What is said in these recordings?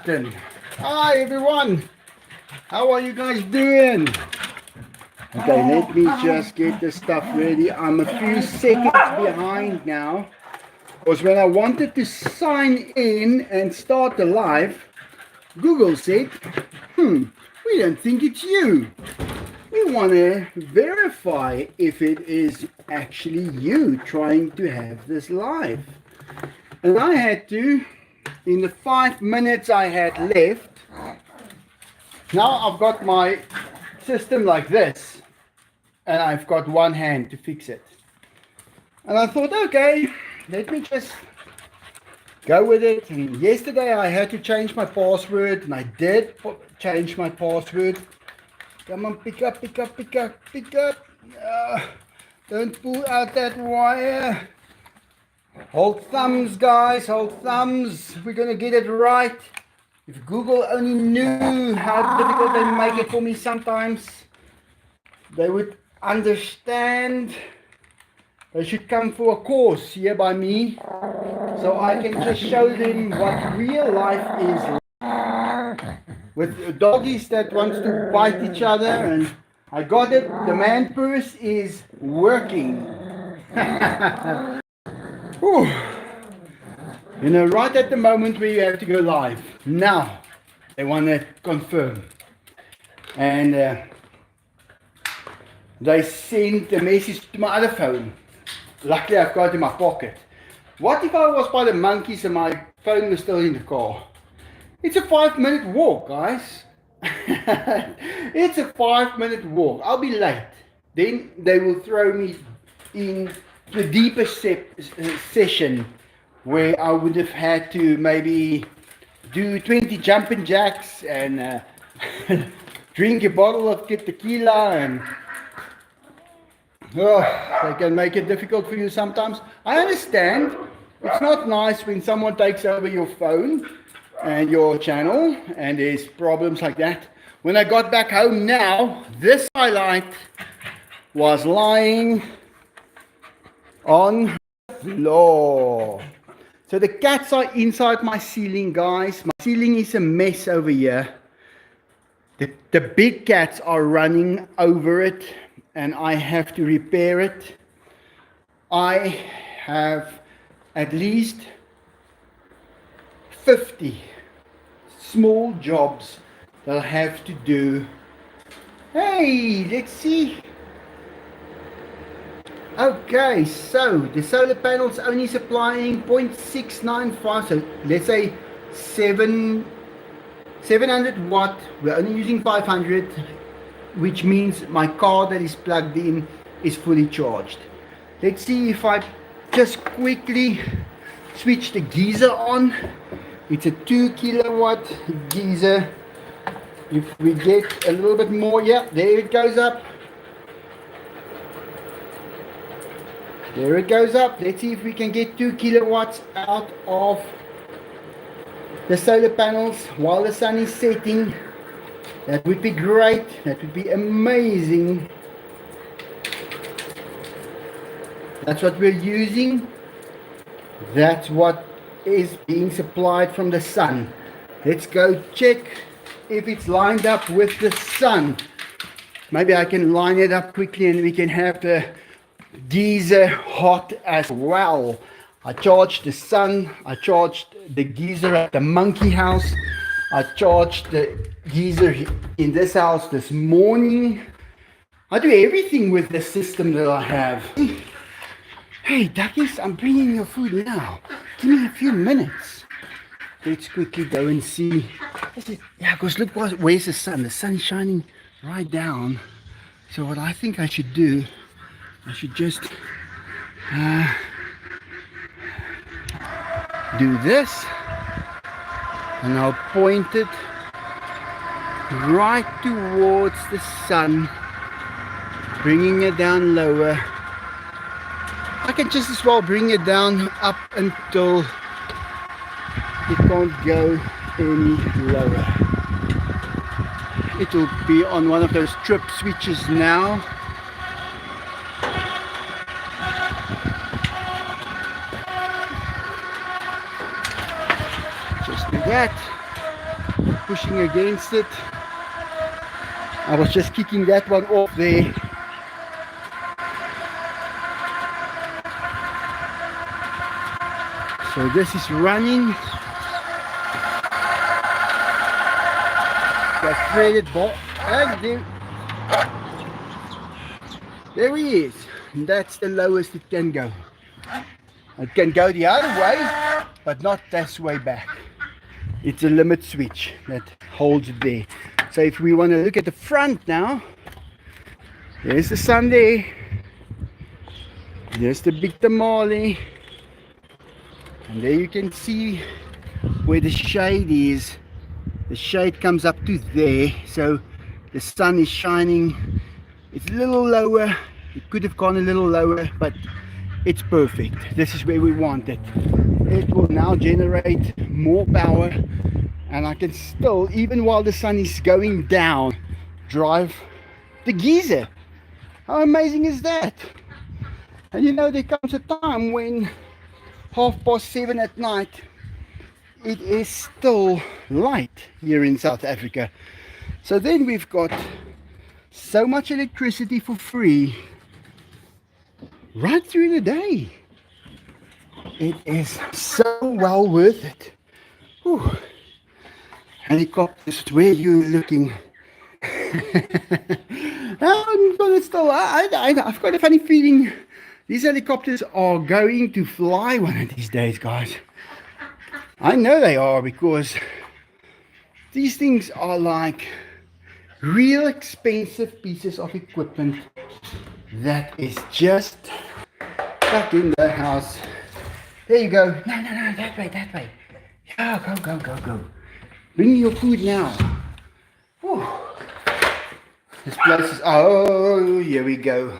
button. Hi everyone, how are you guys doing? Okay, let me just get this stuff ready. I'm a few seconds behind now, because when I wanted to sign in and start the live, Google said, we don't think it's you. We want to verify if it is actually you trying to have this live. And I had to, in the 5 minutes I had left, now I've got my system like this, and I've got one hand to fix it. And I thought, okay, let me just go with it. And yesterday I had to change my password, and I did change my password. Come on, pick up, pick up, pick up, pick up. Don't pull out that wire. Hold thumbs, guys, hold thumbs. We're going to get it right. If Google only knew how difficult they make it for me sometimes, they would understand. They should come for a course here by me, so I can just show them what real life is like. With doggies that wants to bite each other, and I got it. The man purse is working. You know, right at the moment where you have to go live. Now, they want to confirm. And they sent a message to my other phone. Luckily, I've got it in my pocket. What if I was by the monkeys and my phone was still in the car? It's a 5-minute walk, guys. It's a 5-minute walk. I'll be late. Then they will throw me in the deepest session, where I would have had to maybe do 20 jumping jacks and drink a bottle of tequila, and they can make it difficult for you sometimes. I understand. It's not nice when someone takes over your phone and your channel, and there's problems like that. When I got back home now, this highlight was lying on the floor. So the cats are inside my ceiling, guys. My ceiling is a mess over here. The big cats are running over it, and I have to repair it. I have at least 50 small jobs that I have to do. Hey, let's see. Okay, so the solar panels only supplying 0.695, so let's say 700 watt. We're only using 500, which means my car that is plugged in is fully charged. Let's see if I just quickly switch the geyser on. It's a 2 kilowatt geyser. If we get a little bit more, yeah, there it goes up. There it goes up. Let's see if we can get 2 kilowatts out of the solar panels while the sun is setting. That would be great. That would be amazing. That's what we're using. That's what is being supplied from the sun. Let's go check if it's lined up with the sun. Maybe I can line it up quickly and we can have the geyser hot as well. I charged the sun, I charged the geyser at the monkey house, I charged the geyser in this house this morning. I do everything with the system that I have. Hey duckies, I'm bringing your food now. Give me a few minutes. Let's quickly go and see. Yeah, because look, where's the sun? The sun's shining right down. So what I think I should do, I should just do this, and I'll point it right towards the sun, bringing it down lower. I can just as well bring it down up until it can't go any lower. It will be on one of those trip switches now. Just do that. pushing against it. I was just kicking that one off there. So this is running. Got threaded ball, and there he is. And that's the lowest it can go. It can go the other way, but not this way back. It's a limit switch that holds it there. So if we want to look at the front now, there's the sun there. There's the big tamale. And there you can see where the shade is. The shade comes up to there, so the sun is shining. It's a little lower. It could have gone a little lower, but it's perfect. This is where we want it. It will now generate more power, and I can still, even while the sun is going down, drive the geyser. How amazing is that? And you know, there comes a time when 7:30 at night, it is still light here in South Africa. So then we've got so much electricity for free right through the day. It is so well worth it. Whew. Helicopters, where you looking? But it's still, I've got a funny feeling these helicopters are going to fly one of these days, guys. I know they are, because these things are like real expensive pieces of equipment that is just stuck in the house. There you go. No, that way. Yeah, go. Bring me your food now. Whew. This place is, oh, here we go.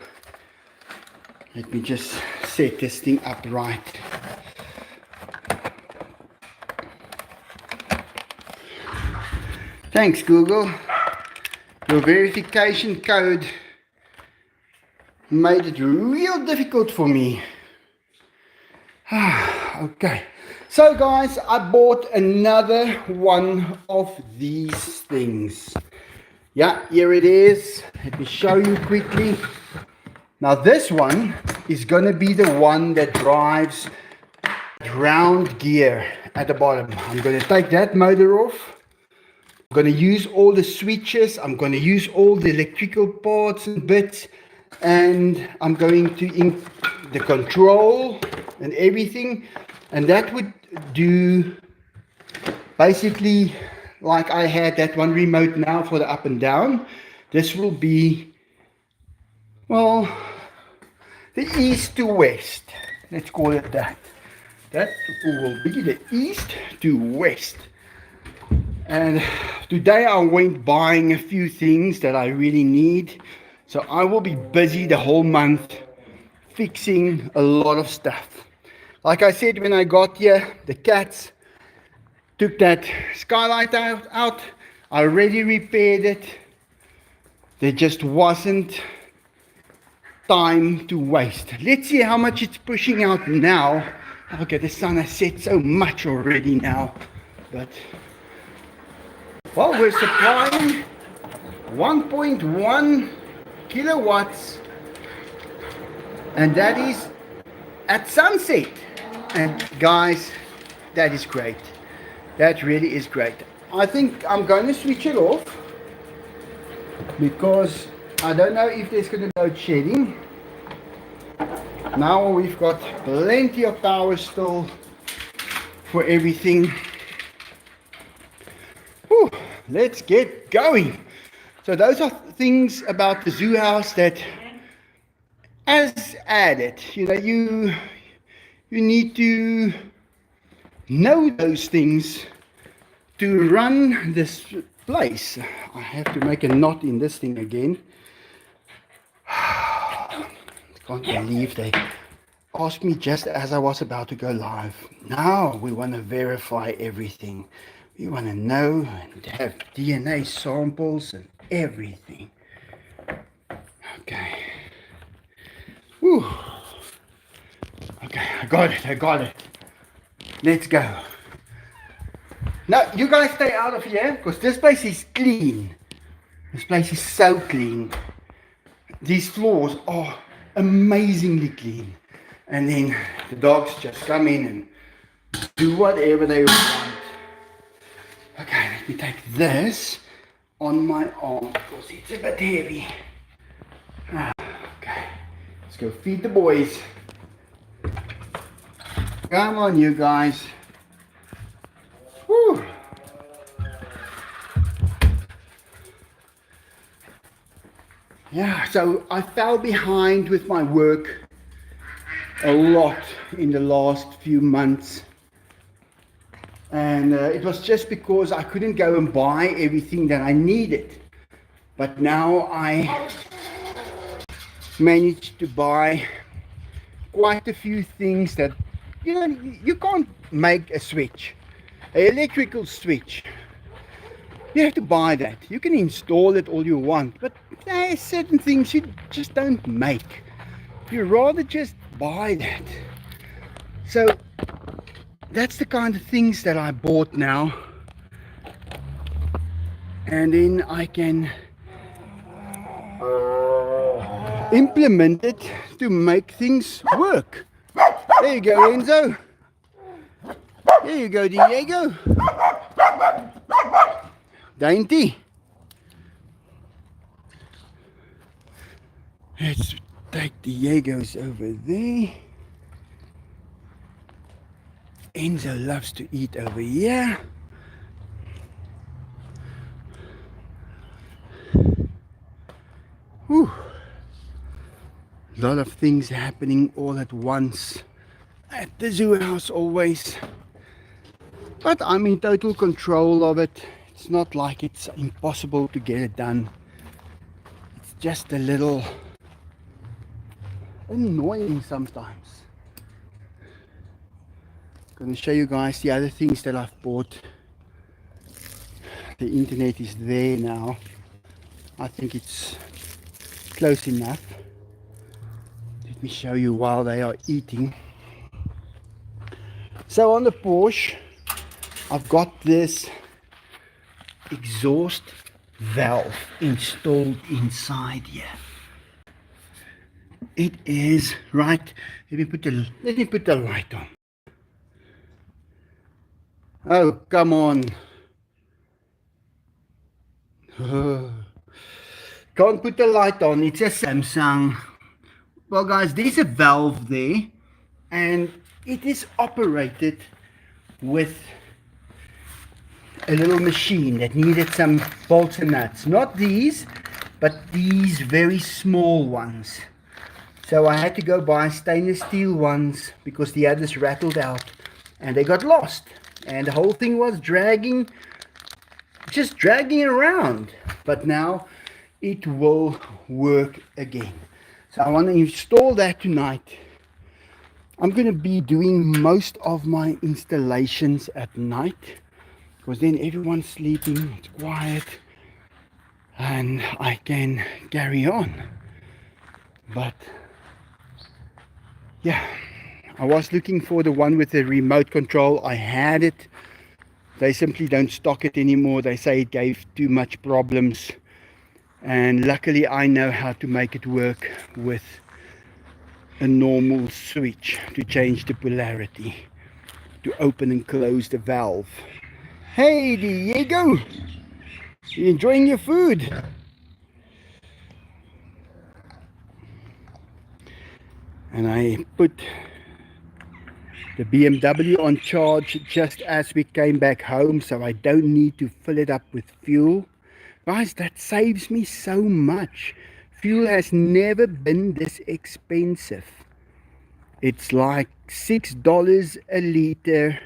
Let me just set this thing up right. Thanks, Google. Your verification code made it real difficult for me. Okay. So guys, I bought another one of these things. Yeah, here it is. Let me show you quickly. Now this one is going to be the one that drives round gear at the bottom. I'm going to take that motor off. I'm going to use all the switches. I'm going to use all the electrical parts and bits. And I'm going to ink the control and everything. And that would do basically like I had that one remote now for the up and down. This will be, well, the east to west. Let's call it that. That will be the east to west. And today I went buying a few things that I really need. So I will be busy the whole month fixing a lot of stuff. Like I said, when I got here, the cats took that skylight out. I already repaired it. There just wasn't time to waste. Let's see how much it's pushing out now. Okay, the sun has set so much already now. But, well, we're supplying 1.1 kilowatts. And that is at sunset. And guys, that is great. That really is great. I think I'm going to switch it off because I don't know if there's going to be load shedding. Now we've got plenty of power still for everything. Whew, let's get going. So those are things about the zoo house that, as added, you know, you need to know those things to run this place. I have to make a knot in this thing again. I can't believe they asked me just as I was about to go live. Now we want to verify everything. We want to know and have DNA samples and everything. Okay. Whew. Okay, I got it. Let's go. Now, you guys stay out of here because this place is clean. This place is so clean. These floors are amazingly clean. And then the dogs just come in and do whatever they want. Okay, let me take this on my arm because it's a bit heavy. Okay, let's go feed the boys. Come on, you guys. Whew. Yeah, so I fell behind with my work a lot in the last few months. And it was just because I couldn't go and buy everything that I needed. But now I managed to buy quite a few things that, you know, you can't make a switch, an electrical switch. You have to buy that. You can install it all you want, but there are certain things you just don't make. You rather just buy that. So that's the kind of things that I bought now. And then I can implement it to make things work. There you go, Enzo. There you go, Diego. Dainty. Let's take Diego's over there. Enzo loves to eat over here. Whew. A lot of things happening all at once at the zoo house always. But I'm in total control of it. It's not like it's impossible to get it done. It's just a little annoying sometimes. I'm going to show you guys the other things that I've bought. The internet is there now. I think it's close enough. Let me show you while they are eating. So on the Porsche, I've got this exhaust valve installed inside here. It is right. Let me put the light on. Oh, come on. Can't put the light on. It's a Samsung. Well, guys, there's a valve there, and it is operated with a little machine that needed some bolts and nuts. Not these, but these very small ones. So I had to go buy stainless steel ones because the others rattled out and they got lost. And the whole thing was just dragging around. But now it will work again. So I want to install that tonight. I'm going to be doing most of my installations at night, because then everyone's sleeping, it's quiet, and I can carry on. But yeah, I was looking for the one with the remote control. I had it. They simply don't stock it anymore. They say it gave too much problems. And luckily I know how to make it work with a normal switch to change the polarity, to open and close the valve. Hey Diego, you enjoying your food? And I put the BMW on charge just as we came back home, so I don't need to fill it up with fuel. Guys, that saves me so much. Fuel has never been this expensive. It's like $6 a liter,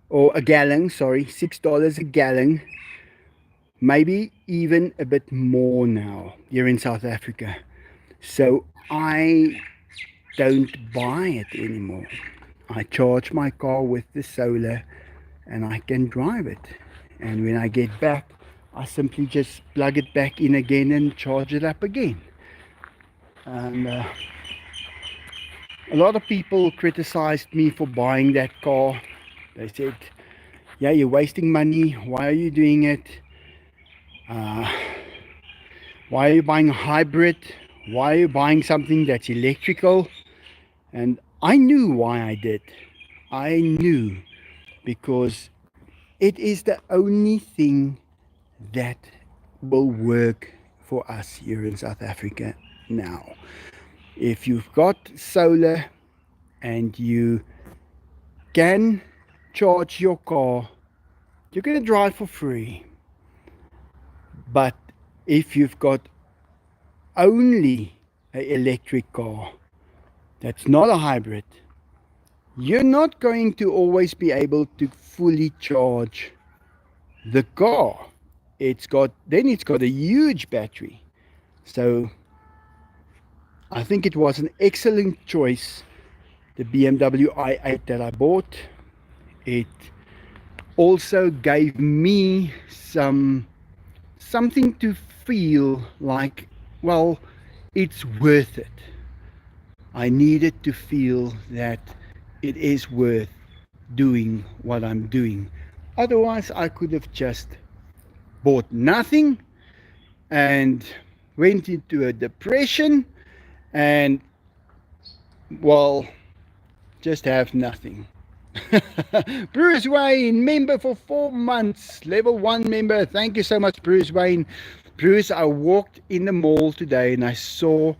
or a gallon, sorry, $6 a gallon. Maybe even a bit more now here in South Africa. So I don't buy it anymore. I charge my car with the solar and I can drive it. And when I get back, I simply just plug it back in again and charge it up again. And a lot of people criticized me for buying that car. They said, Yeah, you're wasting money. Why are you doing it? Uh, why are you buying a hybrid? Why are you buying something that's electrical? And I knew why I did. I knew because it is the only thing that will work for us here in South Africa now. If you've got solar and you can charge your car, you're going to drive for free. But if you've got only an electric car that's not a hybrid, you're not going to always be able to fully charge the car. It's got a huge battery. So I think it was an excellent choice, the BMW i8 that I bought. It also gave me something to feel like, well, it's worth it. I needed to feel that it is worth doing what I'm doing. Otherwise, I could have just bought nothing and went into a depression and, well, just have nothing. Bruce Wayne, member for 4 months, level 1 member. Thank you so much, Bruce Wayne. Bruce, I walked in the mall today and I saw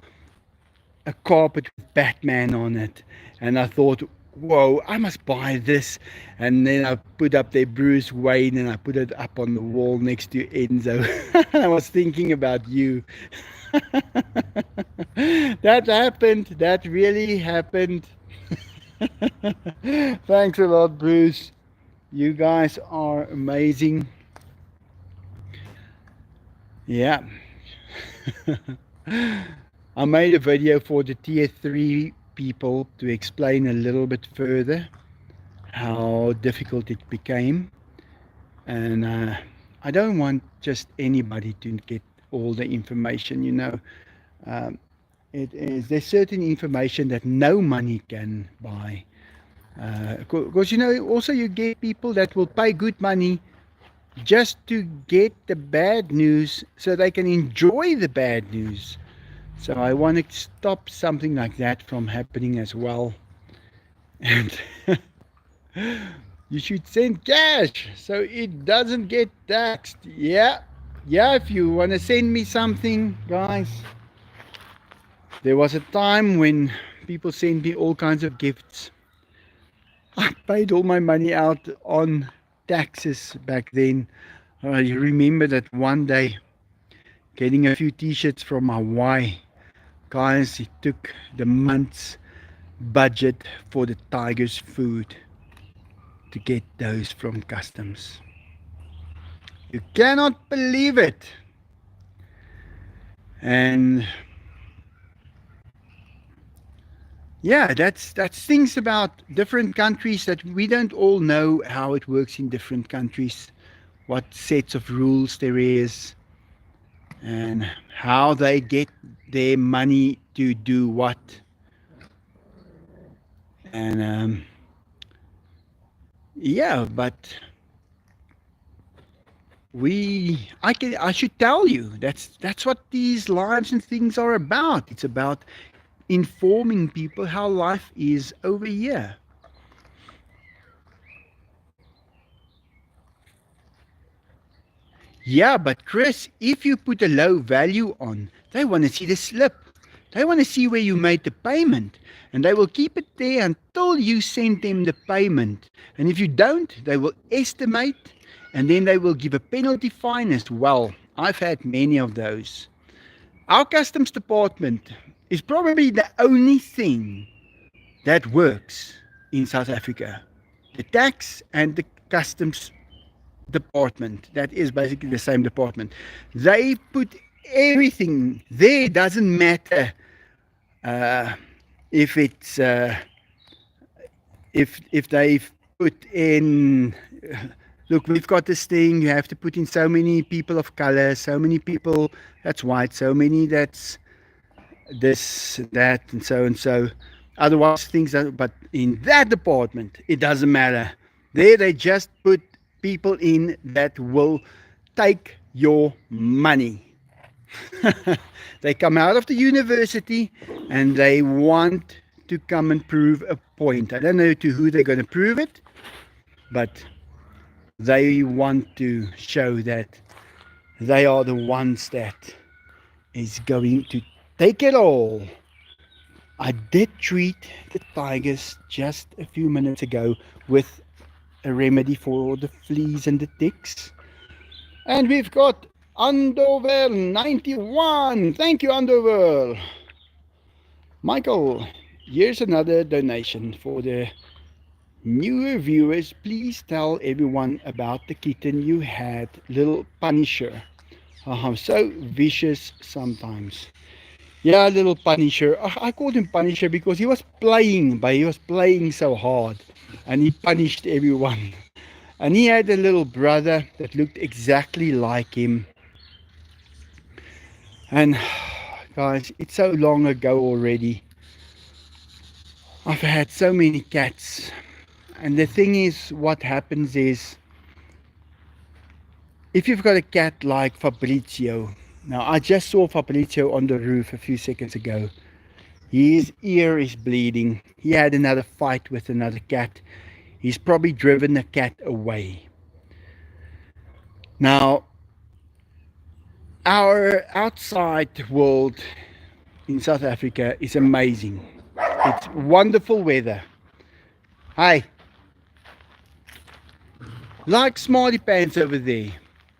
a carpet with Batman on it, and I thought, whoa, I must buy this. And then I put up there Bruce Wayne and I put it up on the wall next to Enzo. I was thinking about you. That happened. That really happened. Thanks a lot, Bruce. You guys are amazing. Yeah. I made a video for the tier 3 people to explain a little bit further how difficult it became. And I don't want just anybody to get all the information, you know. There's certain information that no money can buy. Because, you know, also you get people that will pay good money just to get the bad news so they can enjoy the bad news. So I want to stop something like that from happening as well. And you should send cash so it doesn't get taxed. Yeah, if you want to send me something, guys. There was a time when people sent me all kinds of gifts. I paid all my money out on taxes back then. You remember that one day getting a few t-shirts from Hawaii. Guys, it took the month's budget for the Tiger's food to get those from customs. You cannot believe it. And yeah, that's things about different countries that we don't all know how it works in different countries, what sets of rules there is, and how they get their money to do what. And yeah, but I should tell you, that's what these lives and things are about. It's about informing people how life is over here. Yeah, but Chris, if you put a low value on, they want to see the slip. They want to see where you made the payment, and they will keep it there until you send them the payment. And if you don't, they will estimate, and then they will give a penalty fine as well. I've had many of those. Our customs department is probably the only thing that works in South Africa. The tax and the customs department, that is basically the same department. They put everything there. Doesn't matter if it's if they've put in, look, we've got this thing, you have to put in so many people of color, so many people that's white, so many that's this, that, and so. Otherwise things are, but in that department it doesn't matter. There they just put people in that will take your money. They come out of the university and they want to come and prove a point. I don't know to who they're going to prove it, but they want to show that they are the ones that is going to take it all. I did treat the tigers just a few minutes ago with a remedy for the fleas and the ticks. And we've got Andover 91. Thank you, Andover. Michael, here's another donation for the newer viewers. Please tell everyone about the kitten you had, little Punisher. So vicious sometimes. Yeah, little Punisher. I called him Punisher because he was playing, but he was playing so hard and he punished everyone. And he had a little brother that looked exactly like him. And guys, it's so long ago already. I've had so many cats. And the thing is, what happens is, if you've got a cat like Fabrizio, now I just saw Fabrizio on the roof a few seconds ago. His ear is bleeding. He had another fight with another cat. He's probably driven the cat away. Now, our outside world in South Africa is amazing. It's wonderful weather. Hi. Like Smarty Pants over there.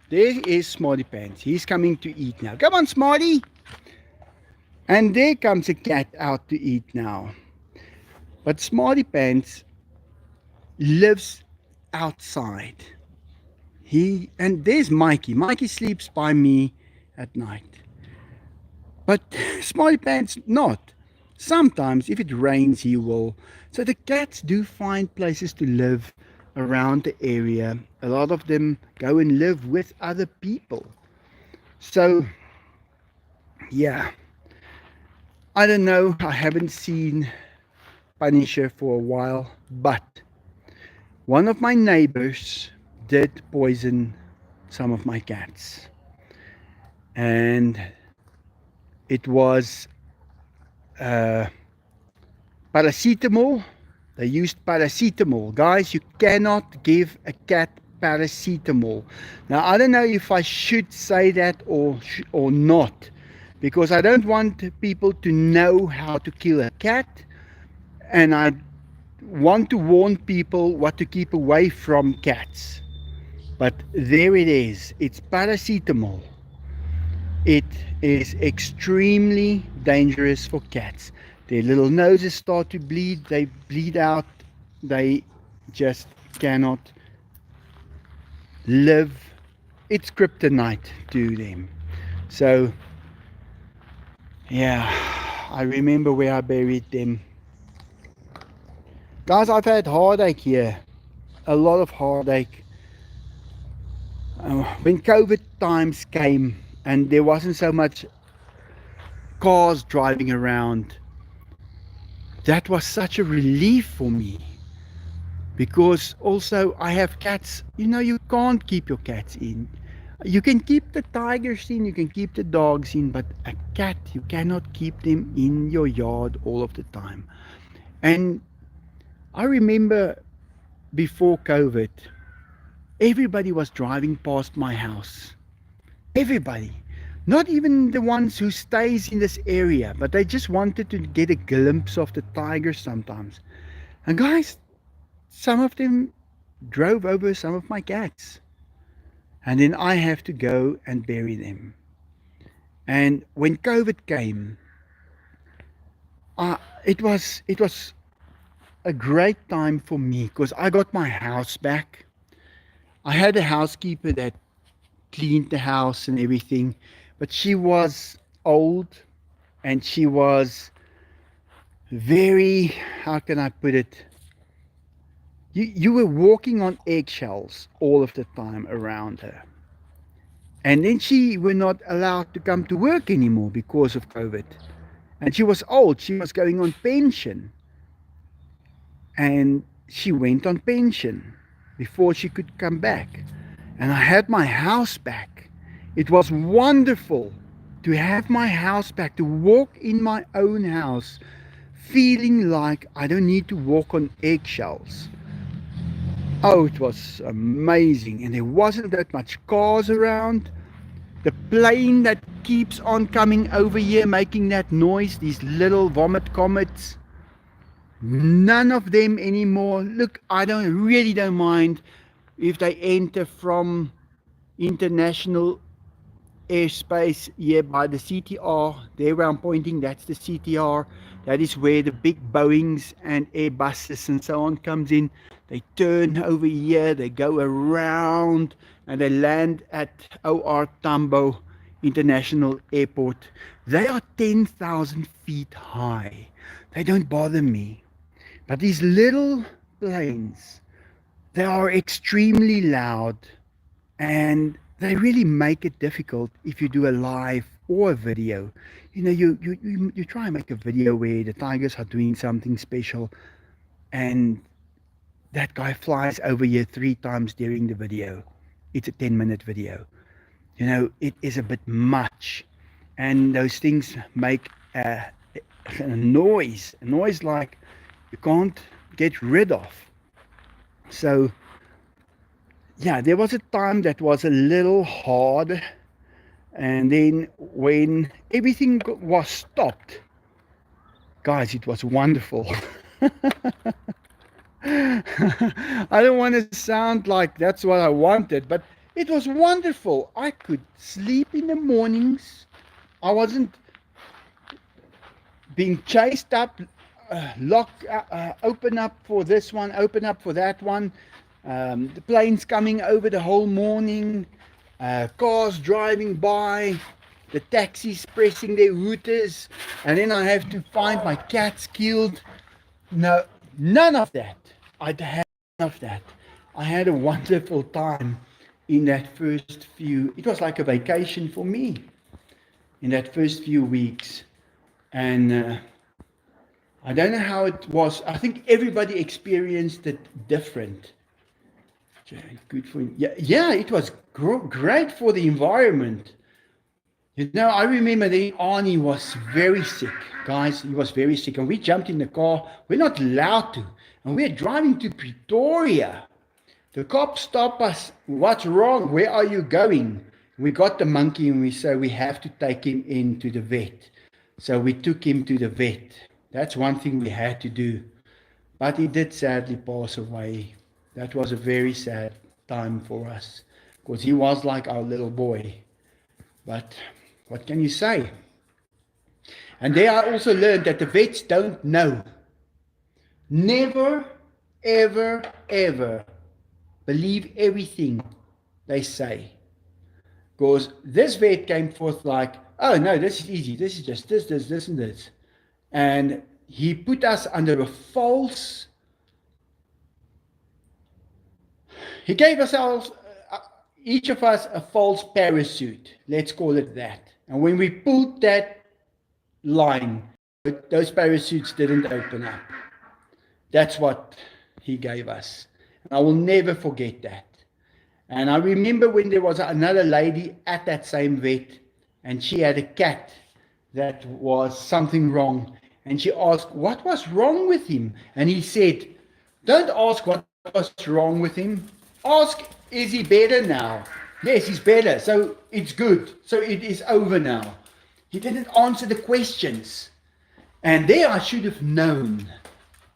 There is Smarty Pants. He's coming to eat now. Come on, Smarty. And there comes a cat out to eat now. But Smarty Pants lives outside. And there's Mikey. Mikey sleeps by me at night. But Smarty Pants not. Sometimes if it rains he will. So the cats do find places to live around the area. A lot of them go and live with other people. So yeah, I don't know, I haven't seen Punisher for a while, but one of my neighbors did poison some of my cats, and it was paracetamol. They used paracetamol. Guys, you cannot give a cat paracetamol. Now, I don't know if I should say that or not, because I don't want people to know how to kill a cat, and I want to warn people what to keep away from cats. But there it is. It's paracetamol. It is extremely dangerous for cats. Their little noses start to bleed, they bleed out, they just cannot live. It's kryptonite to them. So yeah, I remember where I buried them. Guys, I've had heartache here, a lot of heartache. When COVID times came and there wasn't so much cars driving around, that was such a relief for me, because also I have cats. You know, you can't keep your cats in. You can keep the tigers in, you can keep the dogs in, but a cat, you cannot keep them in your yard all of the time. And I remember before COVID, everybody was driving past my house. Everybody. Not even the ones who stays in this area, but they just wanted to get a glimpse of the tigers sometimes. And guys, some of them drove over some of my cats. And then I have to go and bury them. And when COVID came, it was a great time for me, because I got my house back. I had a housekeeper that cleaned the house and everything, but she was old and she was very, how can I put it, you were walking on eggshells all of the time around her. And then she were not allowed to come to work anymore because of COVID. And she was old, she was going on pension. And she went on pension. before she could come back. And I had my house back. It was wonderful to have my house back, to walk in my own house, feeling like I don't need to walk on eggshells. Oh, it was amazing. And there wasn't that much cars around. The plane that keeps on coming over here making that noise, these little vomit comets, none of them anymore. Look, I really don't mind if they enter from international airspace here by the CTR. There where I'm pointing, that's the CTR. That is where the big Boeings and Airbuses and so on comes in. They turn over here, they go around, and they land at OR Tambo International Airport. They are 10,000 feet high. They don't bother me. But these little planes, they are extremely loud, and they really make it difficult if you do a live or a video. You know, you try and make a video where the tigers are doing something special, and that guy flies over here 3 times during the video. It's a 10-minute video. You know, it is a bit much, and those things make a noise like you can't get rid of. So yeah, there was a time that was a little hard, and then when everything was stopped, guys, it was wonderful. I don't want to sound like that's what I wanted, but it was wonderful. I could sleep in the mornings. I wasn't being chased up, open up for this one, open up for that one. The planes coming over the whole morning, cars driving by, the taxis pressing their hooters, and then I have to find my cats killed. No, none of that. I had none of that. I had a wonderful time in that first few. It was like a vacation for me in that first few weeks, and I don't know how it was. I think everybody experienced it different. Good for you. Yeah, it was great for the environment. You know, I remember then Arnie was very sick, guys. He was very sick, and we jumped in the car. We're not allowed to, and we're driving to Pretoria. The cops stop us. What's wrong? Where are you going? We got the monkey, and we said we have to take him into the vet. So we took him to the vet. That's one thing we had to do. But he did sadly pass away. That was a very sad time for us, because he was like our little boy. But what can you say? And there I also learned that the vets don't know. Never, ever, ever believe everything they say. Because this vet came forth like, oh no, this is easy. This is just this, and this. And he put us under a false. He gave ourselves, each of us, a false parachute. Let's call it that. And when we pulled that line, those parachutes didn't open up. That's what he gave us. And I will never forget that. And I remember when there was another lady at that same vet, and she had a cat that was something wrong. And she asked, what was wrong with him? And he said, don't ask what was wrong with him. Ask, is he better now? Yes, he's better. So it's good. So it is over now. He didn't answer the questions. And there I should have known.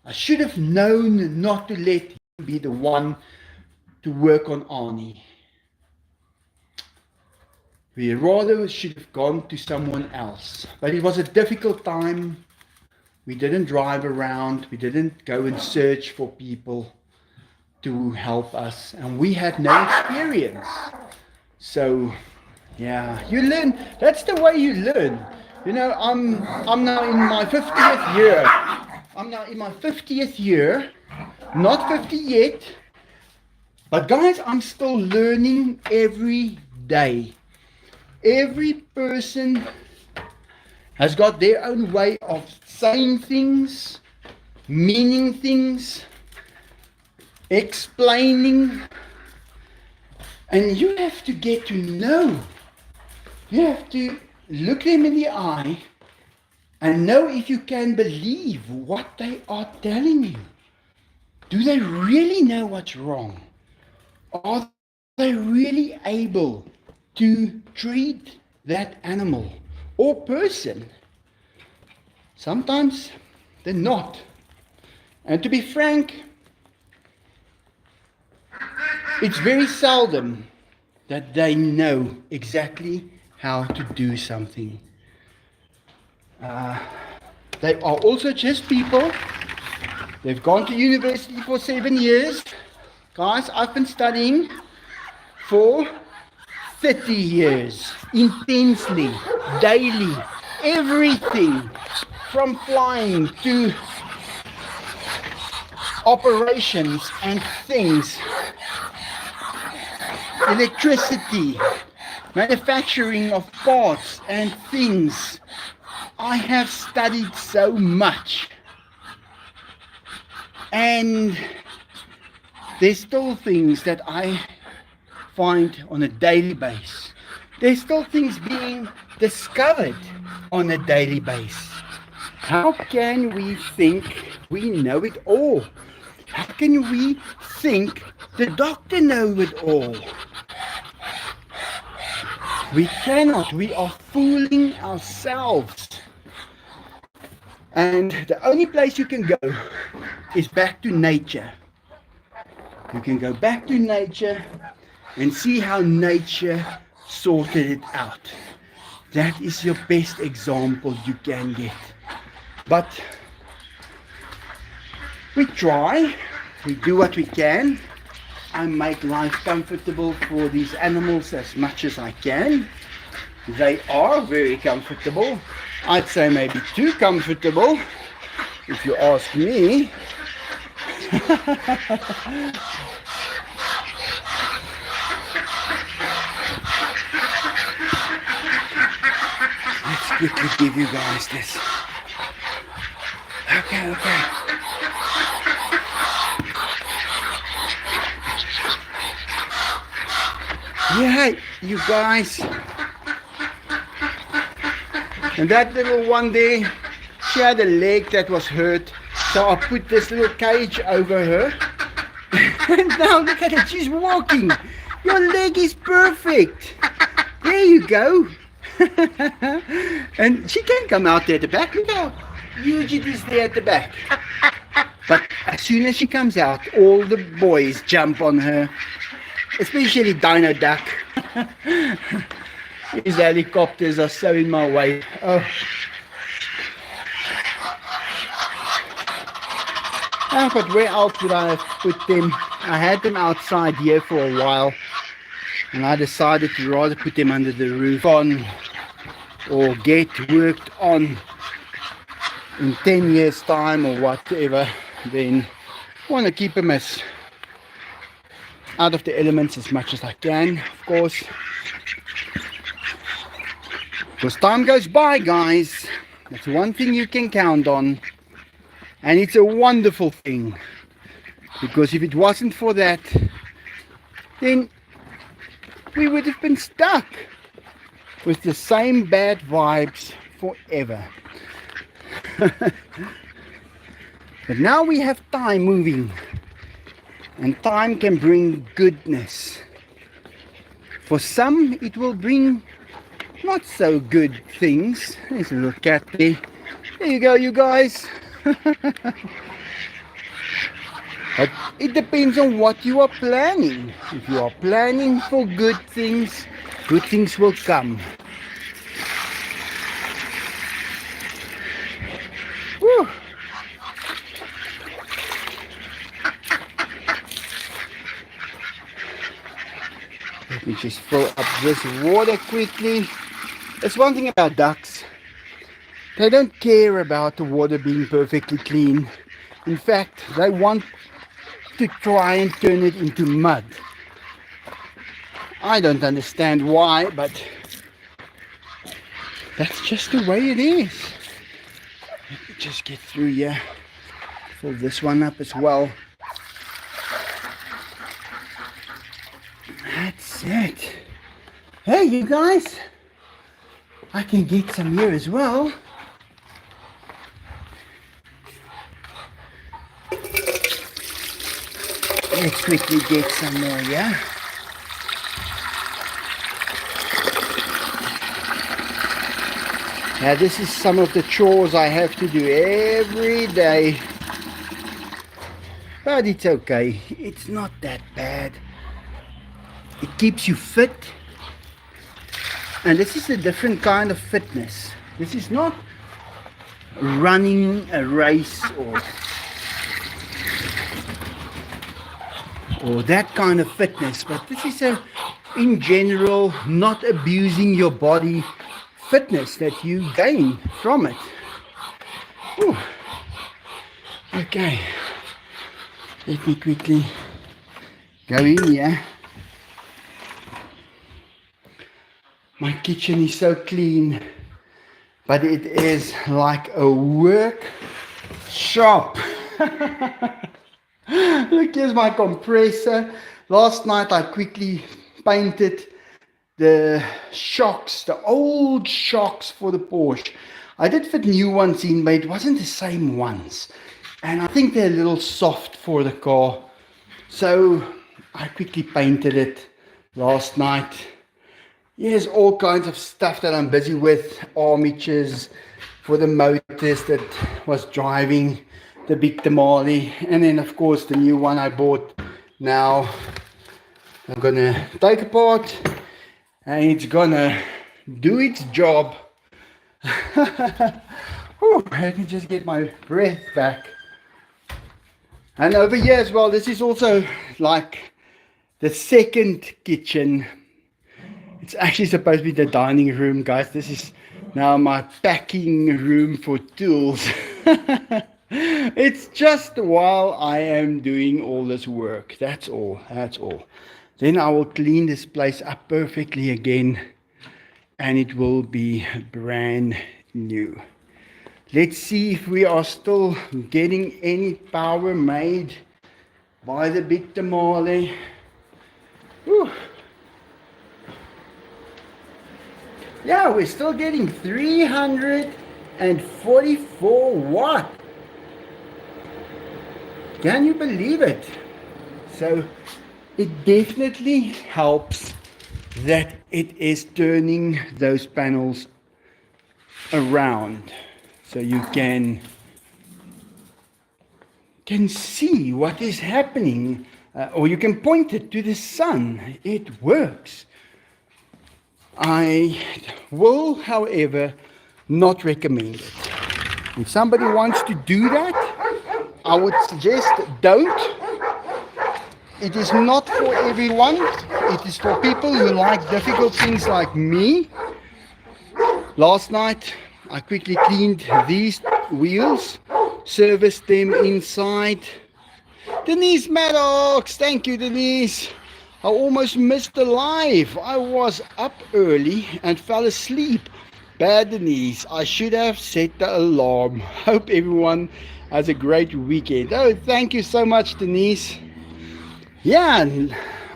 I should have known not to let him be the one to work on Arnie. We rather should have gone to someone else. But it was a difficult time. We didn't drive around. We didn't go and search for people to help us, and we had no experience. So yeah, you learn. That's the way you learn. You know, I'm now in my 50th year. I'm now in my 50th year, not 50 yet, but guys, I'm still learning every day. Every person has got their own way of saying things, meaning things. explaining, and you have to get to know. You have to look them in the eye and know if you can believe what they are telling you. Do they really know what's wrong? Are they really able to treat that animal or person? Sometimes they're not. And to be frank, it's very seldom that they know exactly how to do something. They are also just people. They've gone to university for 7 years. Guys, I've been studying for 30 years, intensely, daily, everything from flying to operations and things, electricity, manufacturing of parts and things. I have studied so much, and there's still things that I find on a daily basis. There's still things being discovered on a daily basis. How can we think we know it all? How can we think the doctor knows it all? We cannot. We are fooling ourselves. And the only place you can go is back to nature. You can go back to nature and see how nature sorted it out. That is your best example you can get. But we try, we do what we can. I make life comfortable for these animals as much as I can. They are very comfortable. I'd say maybe too comfortable, if you ask me. Let's quickly give you guys this. Okay. Yeah, you guys. And that little one there, she had a leg that was hurt. So I put this little cage over her. And now look at it, she's walking. Your leg is perfect. There you go. And she can come out there at the back. Look how huge it is there at the back. But as soon as she comes out, all the boys jump on her. Especially Dino Duck. These helicopters are so in my way. Oh. But where else would I have put them? I had them outside here for a while, and I decided to rather put them under the roof or get worked on in 10 years time or whatever. Then I want to keep them as out of the elements as much as I can, of course. Because time goes by, guys. That's one thing you can count on. And it's a wonderful thing. Because if it wasn't for that, then we would have been stuck with the same bad vibes forever. But now we have time moving. And time can bring goodness. For some, it will bring not so good things. There's a little cat there. There you go, you guys. But it depends on what you are planning. If you are planning for good things will come. Woo. Let me just fill up this water quickly. There's one thing about ducks. They don't care about the water being perfectly clean. In fact, they want to try and turn it into mud. I don't understand why, but that's just the way it is. Let me just get through here. Fill this one up as well. That's it. Hey, you guys. I can get some here as well. Let's quickly get some more, yeah? Now this is some of the chores I have to do every day. But it's okay. It's not that bad. It keeps you fit. And this is a different kind of fitness. This is not running a race or that kind of fitness, but this is a, in general, not abusing your body fitness that you gain from it. Ooh. Okay, let me quickly go in here. My kitchen is so clean, but it is like a work shop. Look, here's my compressor. Last night I quickly painted the shocks, the old shocks for the Porsche. I did fit new ones in, but it wasn't the same ones. And I think they're a little soft for the car. So I quickly painted it last night. Here's all kinds of stuff that I'm busy with. Armatures for the motors that was driving the big Tamale, and then of course the new one I bought now. I'm gonna take apart and it's gonna do its job. Whew, let me just get my breath back. And over here as well, this is also like the second kitchen. It's actually supposed to be the dining room, guys. This is now my packing room for tools. It's just while I am doing all this work. That's all. Then I will clean this place up perfectly again, and it will be brand new. Let's see if we are still getting any power made by the big Tamale. Whew. Yeah, we're still getting 344 watt. Can you believe it? So it definitely helps that it is turning those panels around, so you can see what is happening, or you can point it to the sun. It works. I will, however, not recommend it. If somebody wants to do that, I would suggest don't. It is not for everyone. It is for people who like difficult things like me. Last night I quickly cleaned these wheels, serviced them inside. Denise Maddox, thank you Denise. I almost missed the live. I was up early and fell asleep. Bad Denise, I should have set the alarm. Hope everyone has a great weekend. Oh, thank you so much Denise. Yeah,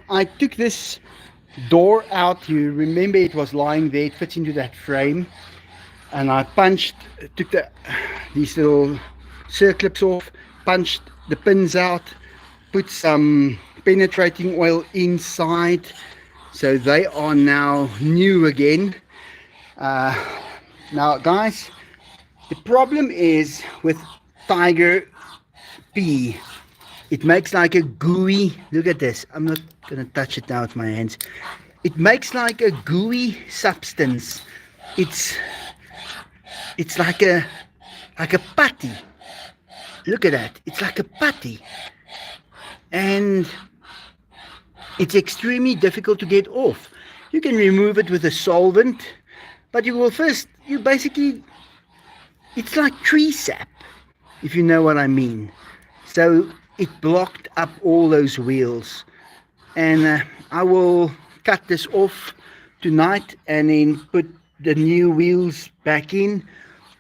I took this door out. You remember it was lying there. It fits into that frame. And I took these little circlips off, punched the pins out, put some penetrating oil inside, so they are now new again. Now guys, the problem is with Tiger P, it makes like a gooey, look at this, I'm not gonna touch it now with my hands. It makes like a gooey substance. It's like a putty. Look at that, it's like a putty, and it's extremely difficult to get off. You can remove it with a solvent, but it's like tree sap, if you know what I mean. So it blocked up all those wheels, and I will cut this off tonight and then put the new wheels back in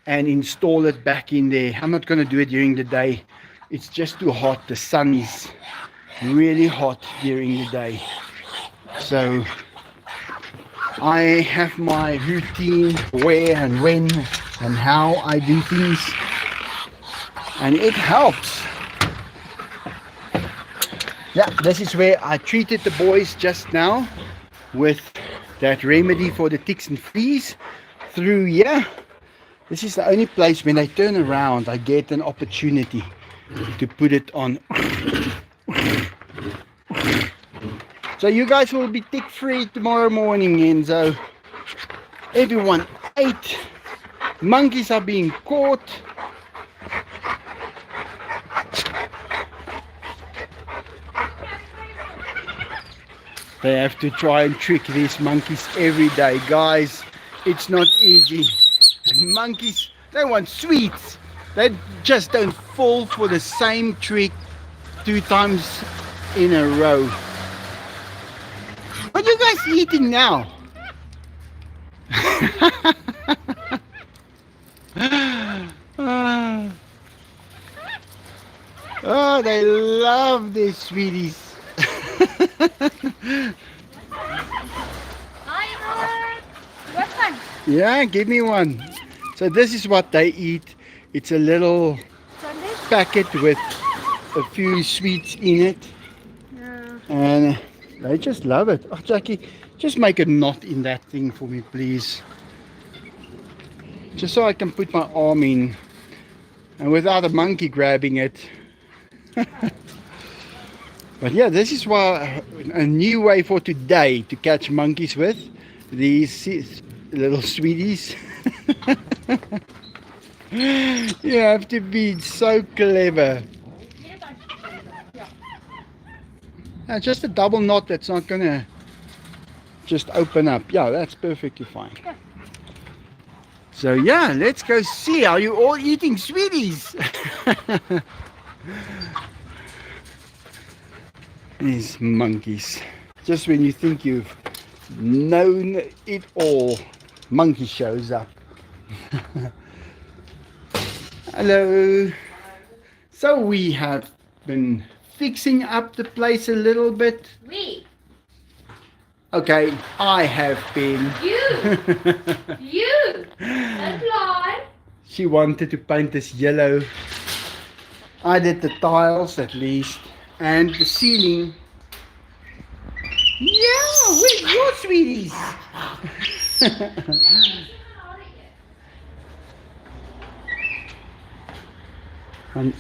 and install it back in there. I'm not going to do it during the day. It's just too hot. The sun is really hot during the day. So I have my routine where and when and how I do things, and it helps. Yeah, this is where I treated the boys just now with that remedy for the ticks and fleas through here. This is the only place when they turn around I get an opportunity to put it on. So you guys will be tick free tomorrow morning, Enzo. Everyone ate. Monkeys are being caught. They have to try and trick these monkeys every day, guys. It's not easy. Monkeys, they want sweets. They just don't fall for the same trick 2 times in a row. What are you guys eating now? Oh, they love these sweeties. What one? Yeah, give me one. So this is what they eat. It's a little packet with a few sweets in it. Yeah. And they just love it. Oh, Jackie, just make a knot in that thing for me, please. Just so I can put my arm in. And without a monkey grabbing it. But yeah, this is why a new way for today to catch monkeys with. These little sweeties. You have to be so clever. Just a double knot that's not gonna just open up. Yeah, that's perfectly fine. So yeah, let's go see. Are you all eating sweeties? These monkeys. Just when you think you've known it all, monkey shows up. Hello. So we have been fixing up the place a little bit. We. Okay, I have been. You. You. Apply. She wanted to paint this yellow. I did the tiles at least. And the ceiling. Yeah, where's your sweeties? And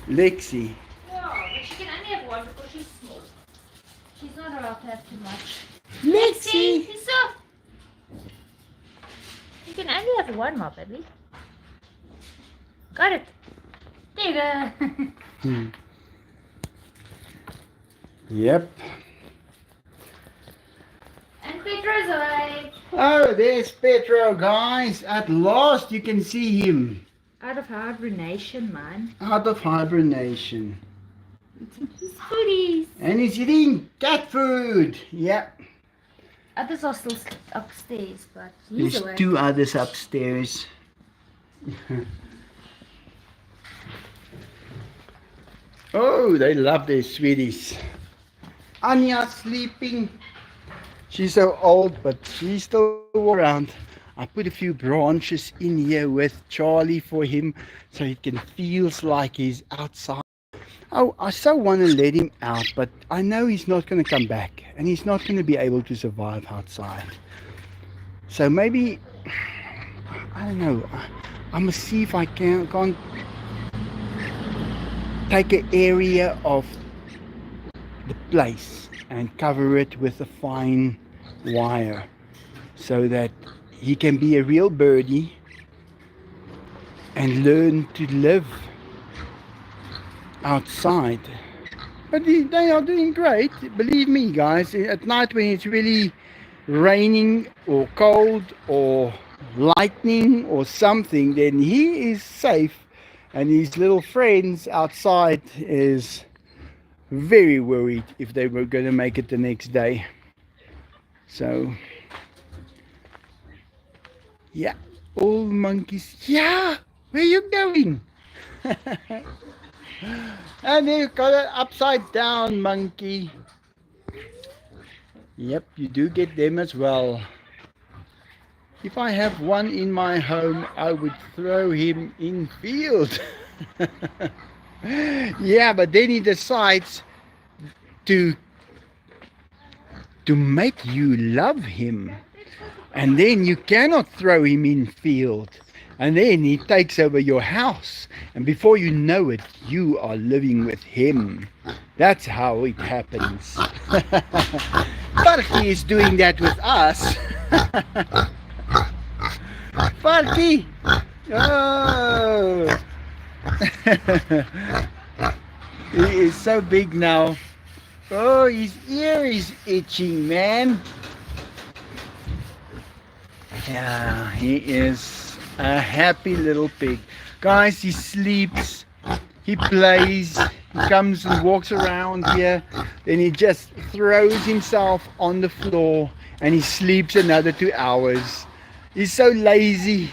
Lexi. Yeah, but she can only have one because she's small. She's not allowed to have too much. Lexi! She's soft. You can only have one, my baby. Got it. There you go. Yep. And Petro's away. Oh, there's Petro, guys. At last you can see him. Out of hibernation, man. Out of hibernation. His hoodies. And he's eating cat food. Yep. Others are still upstairs, but he's There's away. 2 others upstairs. Oh, they love their sweeties. Anya's sleeping. She's so old, but she's still around. I put a few branches in here with Charlie for him so he can feels like he's outside. Oh, I so want to let him out, but I know he's not going to come back and he's not going to be able to survive outside. So maybe, I don't know, I'm going to see if I can't take an area of the place and cover it with a fine wire so that he can be a real birdie and learn to live outside. But they are doing great, believe me, guys. At night when it's really raining or cold or lightning or something, then he is safe, and his little friends outside is very worried if they were going to make it the next day. So yeah, all monkeys. Yeah, where you going? And they've got an upside down monkey. Yep, you do get them as well. If I have one in my home, I would throw him in field. Yeah, but then he decides to make you love him. And then you cannot throw him in field. And then he takes over your house. And before you know it, you are living with him. That's how it happens. Farki is doing that with us. Farki! Oh! He is so big now. Oh, his ear is itching, man. Yeah, he is a happy little pig. Guys, he sleeps, he plays, he comes and walks around here, then he just throws himself on the floor and he sleeps another 2 hours. He's so lazy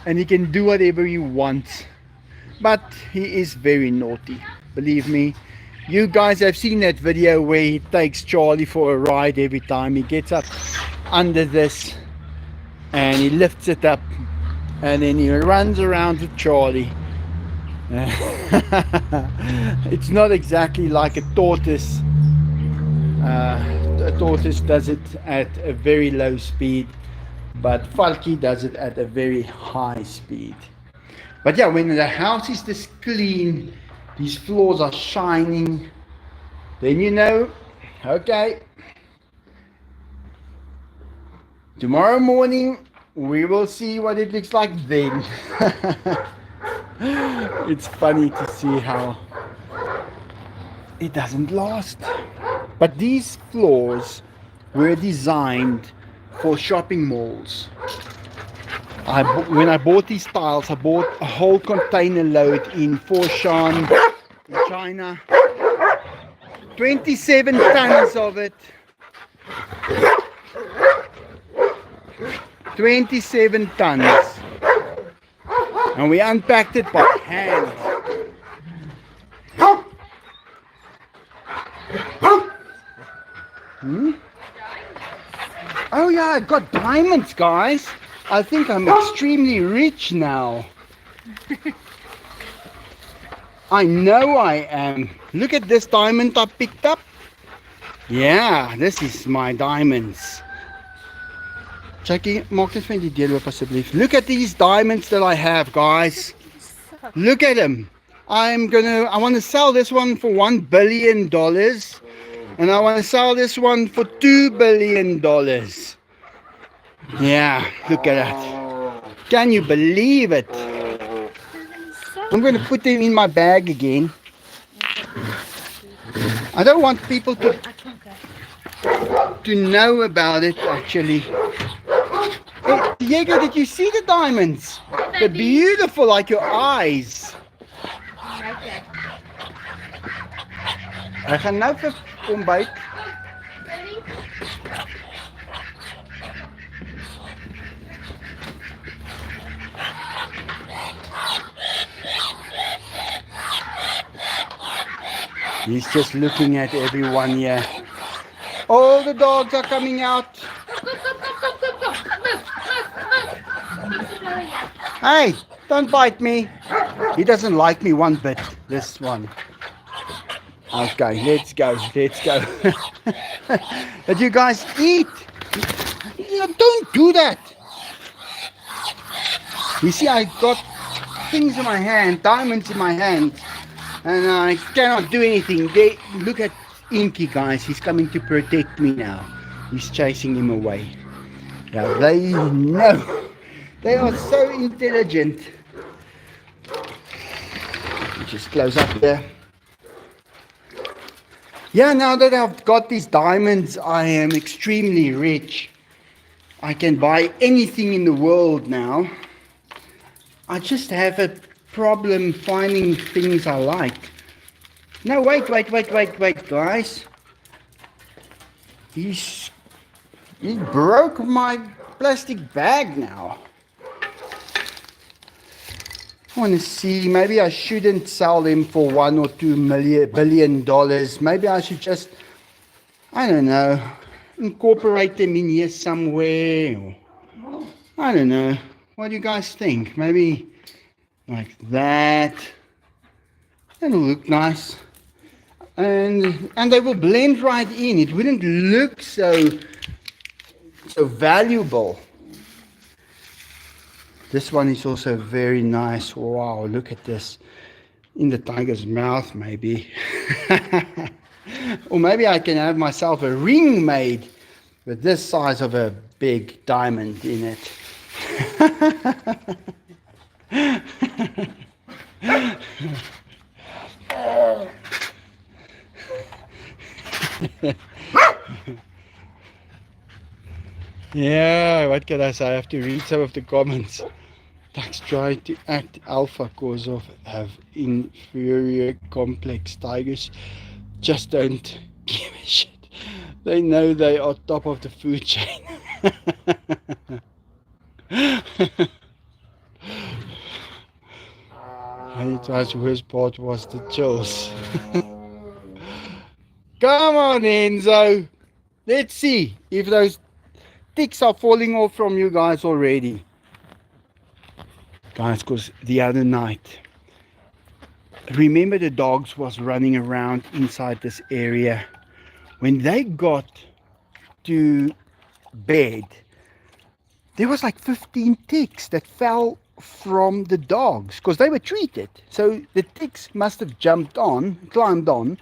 and he can do whatever he wants. But he is very naughty, believe me. You guys have seen that video where he takes Charlie for a ride every time. He gets up under this and he lifts it up and then he runs around with Charlie. It's not exactly like a tortoise. A tortoise does it at a very low speed, but Falky does it at a very high speed. But yeah, when the house is this clean, these floors are shining, then you know, okay, tomorrow morning we will see what it looks like then. It's funny to see how it doesn't last. But these floors were designed for shopping malls. When I bought these tiles, I bought a whole container load in Foshan, in China. 27 tons of it. 27 tons. And we unpacked it by hand. Oh yeah, I got diamonds, guys. I think I'm extremely rich now. I know I am. Look at this diamond I picked up. Yeah, this is my diamonds. Jackie, maak dit vir die deur oop asseblief. Look at these diamonds that I have, guys. Look at them. I want to sell this one for $1 billion. And I want to sell this one for $2 billion. Yeah, look at that. Can you believe it? I'm going to put them in my bag again. I don't want people to know about it, actually. Hey, Diego, did you see the diamonds? They're beautiful like your eyes. Right there. Ek gaan nou vir ontbyt. He's just looking at everyone here. All the dogs are coming out. Hey, don't bite me. He doesn't like me one bit, this one. Okay, let's go. But you guys eat. Don't do that. You see, I got things in my hand, diamonds in my hand, and I cannot do anything. Look at Inky, guys. He's coming to protect me now. He's chasing him away. Now they know. They are so intelligent. Just close up there. Yeah, now that I've got these diamonds, I am extremely rich. I can buy anything in the world now. I just have a problem finding things I like. No, wait, guys. He broke my plastic bag now. I want to see, maybe I shouldn't sell them for $1 or $2 billion. Maybe I should just, I don't know, incorporate them in here somewhere. Or, I don't know. What do you guys think? Maybe like that. That'll look nice. And they will blend right in. It wouldn't look so valuable. This one is also very nice. Wow, look at this. In the tiger's mouth, maybe. Or maybe I can have myself a ring made with this size of a big diamond in it. Yeah, what can I say? I have to read some of the comments. Ducks try to act alpha cause of have inferior complex. Tigers just don't give a shit. They know they are top of the food chain. And it was the worst part was the chills. Come on, Enzo. Let's see if those ticks are falling off from you guys already. Guys, because the other night, remember the dogs was running around inside this area. When they got to bed, there was like 15 ticks that fell from the dogs because they were treated. So the ticks must have climbed on,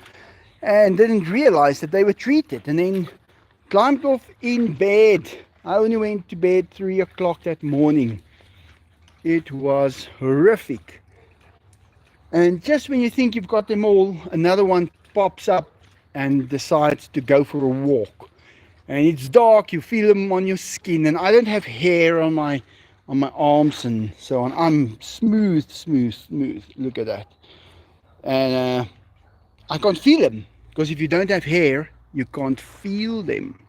and didn't realize that they were treated, and then climbed off in bed. I only went to bed 3 o'clock that morning. It was horrific. And just when you think you've got them all, another one pops up and decides to go for a walk. And it's dark, you feel them on your skin, and I don't have hair on my arms and so on. I'm smooth. Look at that. And I can't feel them, because if you don't have hair, you can't feel them.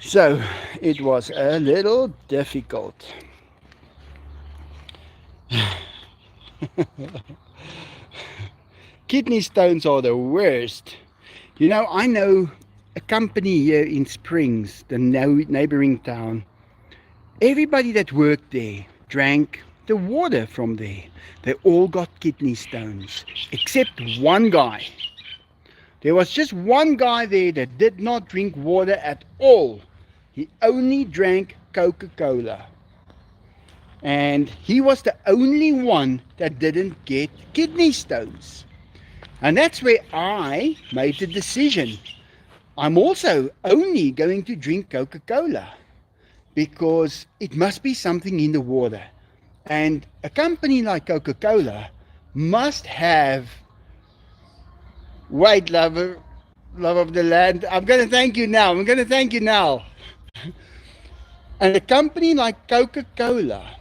So it was a little difficult. Kidney stones are the worst. You know, I know a company here in Springs, the neighboring town. Everybody that worked there drank the water from there. They all got kidney stones, except one guy. There was just one guy there that did not drink water at all. He only drank Coca-Cola. And he was the only one that didn't get kidney stones. And that's where I made the decision. I'm also only going to drink Coca-Cola, because it must be something in the water. And a company like Coca-Cola must have... Wait, love of the land. I'm going to thank you now. And a company like Coca-Cola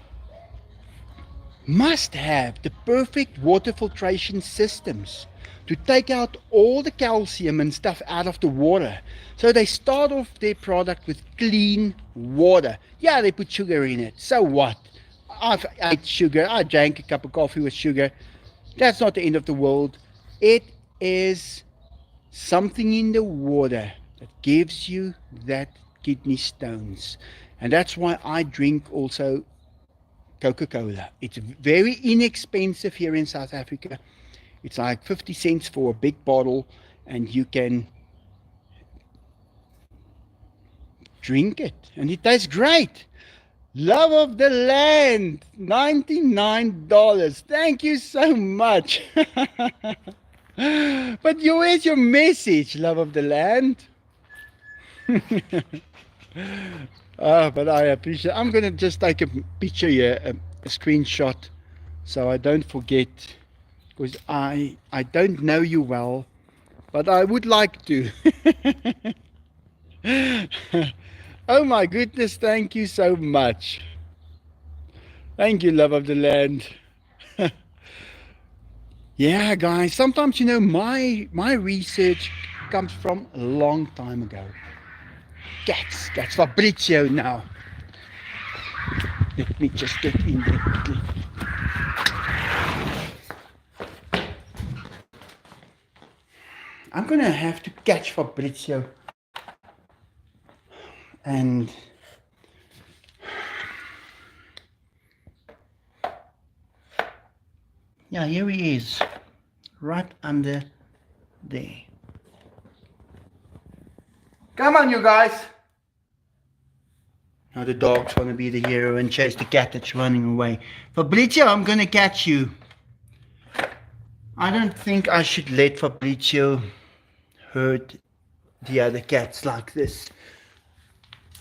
must have the perfect water filtration systems to take out all the calcium and stuff out of the water. So they start off their product with clean water. Yeah, they put sugar in it. So what? I've ate sugar. I drank a cup of coffee with sugar. That's not the end of the world. It is something in the water that gives you that kidney stones. And that's why I drink also Coca-Cola. It's very inexpensive here in South Africa. It's like 50 cents for a big bottle, and you can drink it, and it tastes great. Love of the land, $99. Thank you so much. But where's your message, love of the land? But I appreciate it. I'm going to just take a picture here, a screenshot, so I don't forget, because I don't know you well, but I would like to. Oh my goodness, thank you so much. Thank you, love of the land. Yeah, guys, sometimes, you know, my research comes from a long time ago. That's Fabrizio now. Let me just get in there quickly. I'm gonna have to catch Fabrizio And yeah, here he is, right under there. Come on, you guys. Now the dogs want to be the hero and chase the cat that's running away. Fabrizio, I'm going to catch you. I don't think I should let Fabrizio hurt the other cats like this.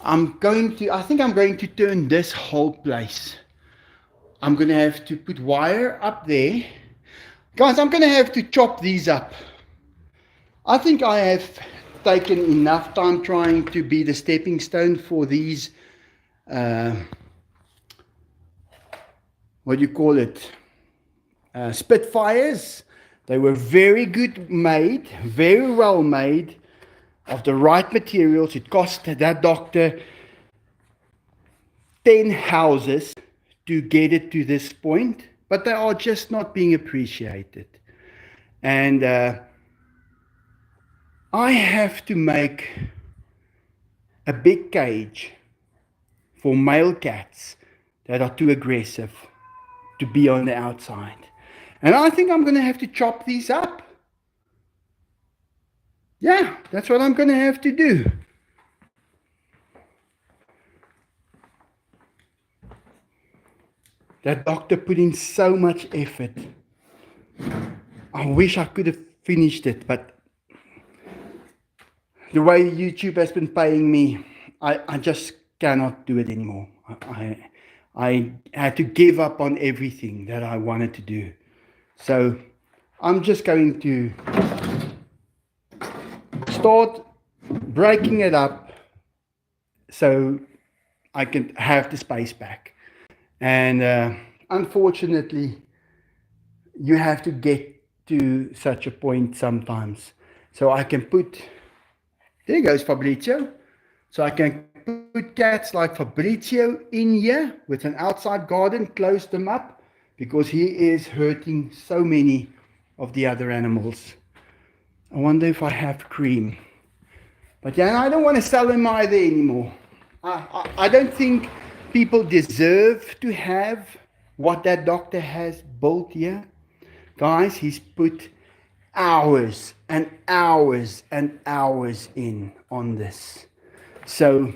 I think I'm going to turn this whole place. I'm going to have to put wire up there. Guys, I'm going to have to chop these up. I think I have taken enough time trying to be the stepping stone for these, what do you call it? Spitfires. They were very good made, very well made, of the right materials. It cost that doctor 10 houses to get it to this point, but they are just not being appreciated. And I have to make a big cage for male cats that are too aggressive to be on the outside. And I think I'm going to have to chop these up. Yeah, that's what I'm going to have to do. That doctor put in so much effort. I wish I could have finished it, but the way YouTube has been paying me, I just cannot do it anymore. I had to give up on everything that I wanted to do. So I'm just going to start breaking it up so I can have the space back. And unfortunately, you have to get to such a point sometimes. So I can put, there goes Fabrizio. So I can put cats like Fabrizio in here with an outside garden, close them up, because he is hurting so many of the other animals. I wonder if I have cream. But yeah, I don't want to sell him either anymore. I don't think people deserve to have what that doctor has built here. Guys, he's put hours and hours and hours in on this. So,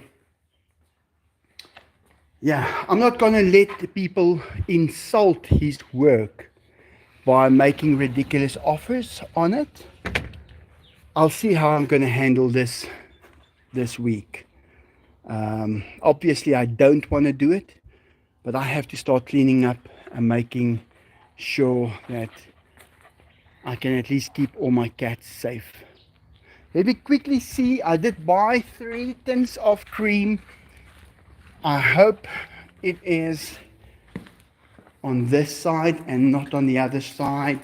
yeah, I'm not going to let the people insult his work by making ridiculous offers on it. I'll see how I'm going to handle this week. Obviously, I don't want to do it, but I have to start cleaning up and making sure that I can at least keep all my cats safe. Let me quickly see. I did buy 3 tins of cream. I hope it is on this side and not on the other side.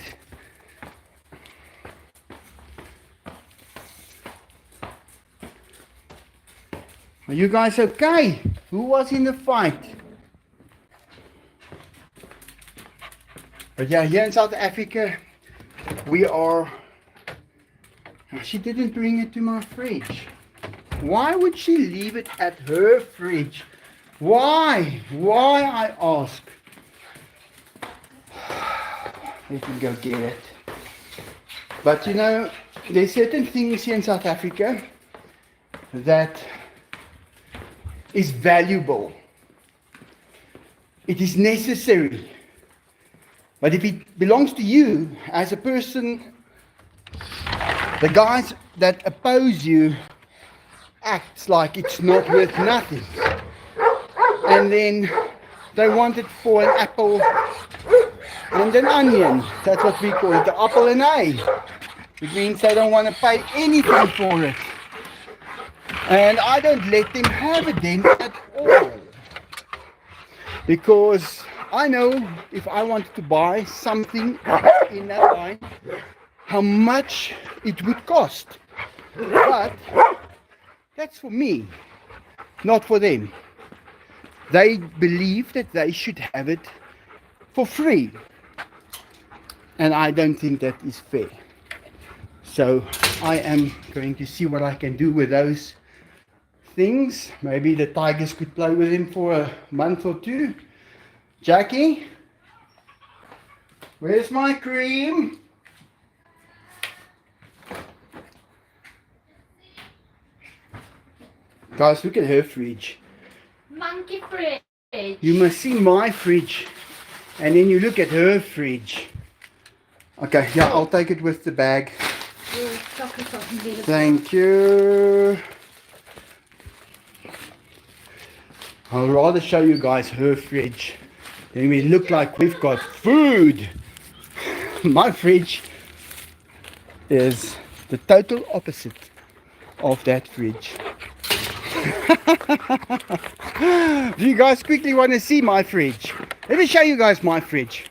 Are you guys okay? Who was in the fight? But yeah, here in South Africa, we are... She didn't bring it to my fridge. Why would she leave it at her fridge? Why? Why, I ask? Let me go get it. But you know, there's certain things here in South Africa that is valuable. It is necessary. But if it belongs to you as a person, the guys that oppose you acts like it's not worth nothing. And then they want it for an apple and an onion. That's what we call it, the apple and A. It means they don't want to pay anything for it. And I don't let them have it then at all. Because I know if I wanted to buy something in that line, how much it would cost. But that's for me, not for them. They believe that they should have it for free. And I don't think that is fair. So I am going to see what I can do with those things. Maybe the tigers could play with him for a month or two. Jackie, where's my cream? Guys, look at her fridge. Monkey fridge. You must see my fridge. And then you look at her fridge. Okay, yeah, I'll take it with the bag. Your chocolate sauce and bit of Thank you. I'll rather show you guys her fridge. Then we look like we've got food. My fridge is the total opposite of that fridge. Do you guys quickly want to see my fridge? Let me show you guys my fridge.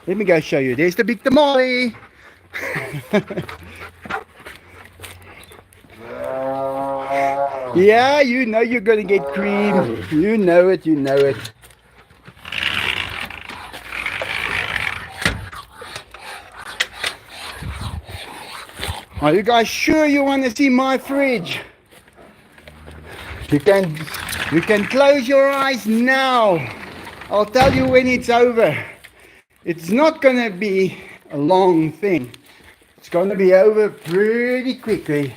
Let me go show you. There's the big tamale. Yeah, you know you're gonna get cream. You know it, you know it. Are you guys sure you want to see my fridge? You can close your eyes now. I'll tell you when it's over. It's not gonna be a long thing. It's gonna be over pretty quickly.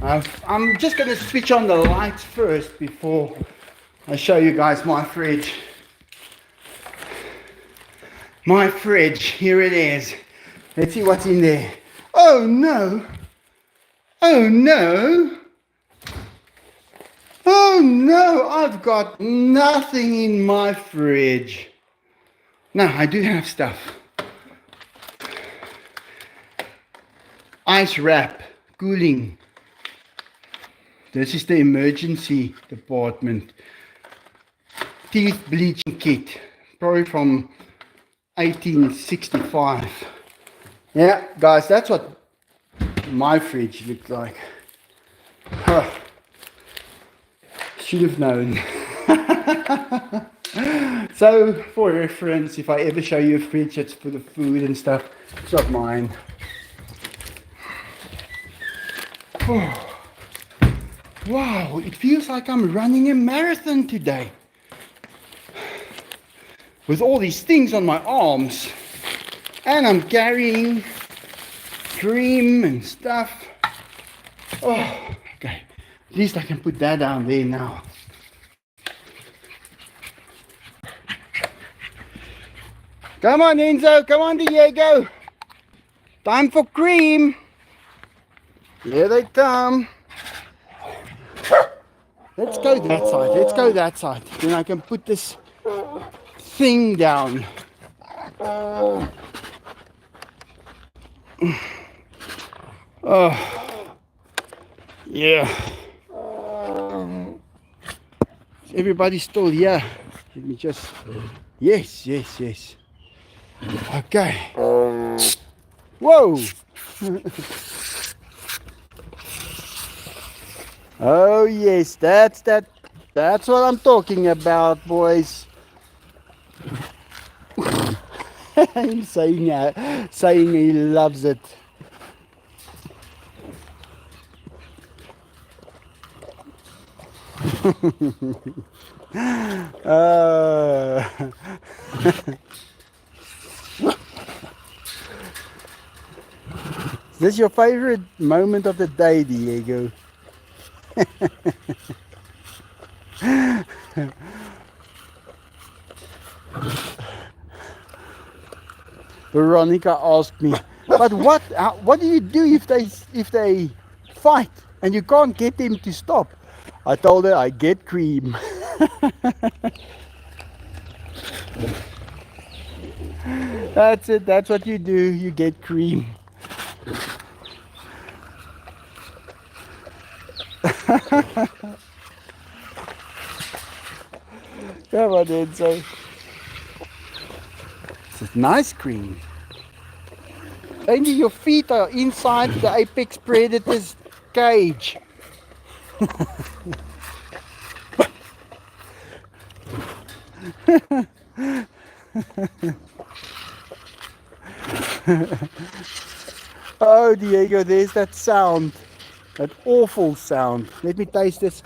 I'm just gonna switch on the lights first before I show you guys my fridge. My fridge, here it is. Let's see what's in there. Oh no! Oh no! Oh no! I've got nothing in my fridge. No, I do have stuff. Ice wrap, cooling. This is the emergency department. Teeth bleaching kit, probably from 1865. Yeah, guys, that's what my fridge looked like. Huh. Should have known. So, for reference, if I ever show you a fridge that's full of food and stuff, it's not mine. Oh. Wow, it feels like I'm running a marathon today. With all these things on my arms. And I'm carrying cream and stuff. Oh, okay. At least I can put that down there now. Come on, Enzo. Come on, Diego. Time for cream. Here they come. Let's go that side. Let's go that side. Then I can put this thing down. Oh, yeah. Is everybody still here? Let me just. Yes, yes, yes. Okay. Whoa. Oh yes, that's what I'm talking about, boys. He's saying he loves it. Is this your favorite moment of the day, Diego? Veronica asked me, but what do you do if they fight and you can't get them to stop? I told her I get cream. That's it, that's what you do, you get cream. Come on, Enzo. It's a nice cream. Only your feet are inside the apex predator's cage. Oh, Diego, there's that sound. That awful sound. Let me taste this.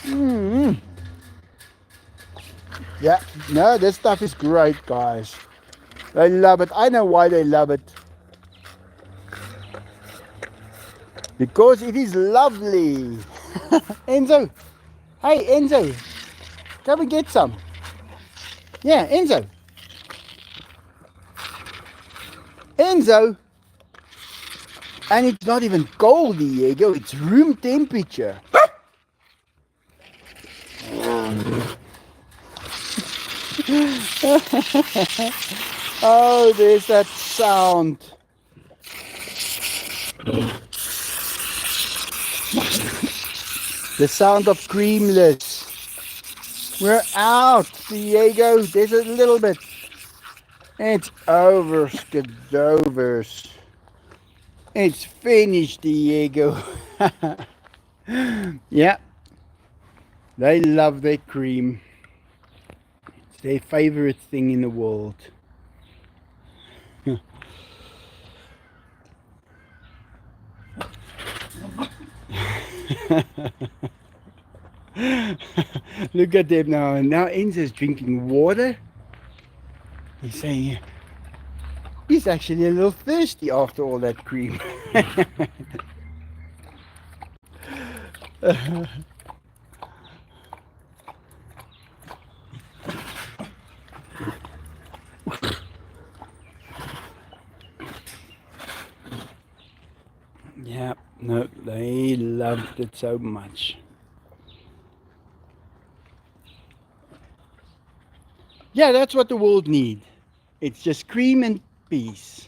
Mm. Yeah, no, this stuff is great, guys. They love it. I know why they love it. Because it is lovely. Enzo. Hey, Enzo. Come and get some. Yeah, Enzo. Enzo. And it's not even cold, Diego. It's room temperature. Oh, there's that sound. The sound of creamless. We're out, Diego. There's a little bit. It's over, Skadovers. It's finished, Diego. Yeah. They love their cream. It's their favorite thing in the world. Look at them now. And now Enzo's drinking water. He's saying he's actually a little thirsty after all that cream. Yeah, no, they loved it so much. Yeah, that's what the world needs. It's just cream and peace.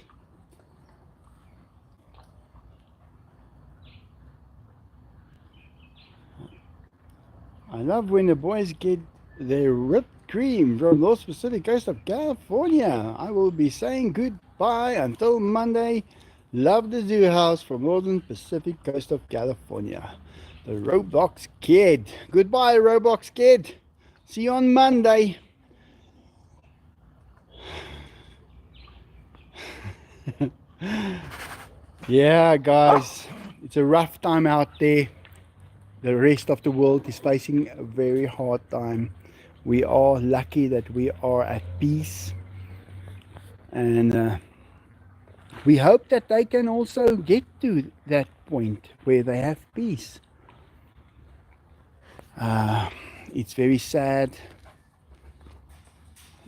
I love when the boys get their whipped cream from North Pacific coast of California. I will be saying goodbye until Monday. Love the Zoo House from Northern Pacific coast of California. The Roblox Kid. Goodbye, Roblox Kid. See you on Monday. Yeah, guys, it's a rough time out there. The rest of the world is facing a very hard time. We are lucky that we are at peace, and we hope that they can also get to that point where they have peace. It's very sad,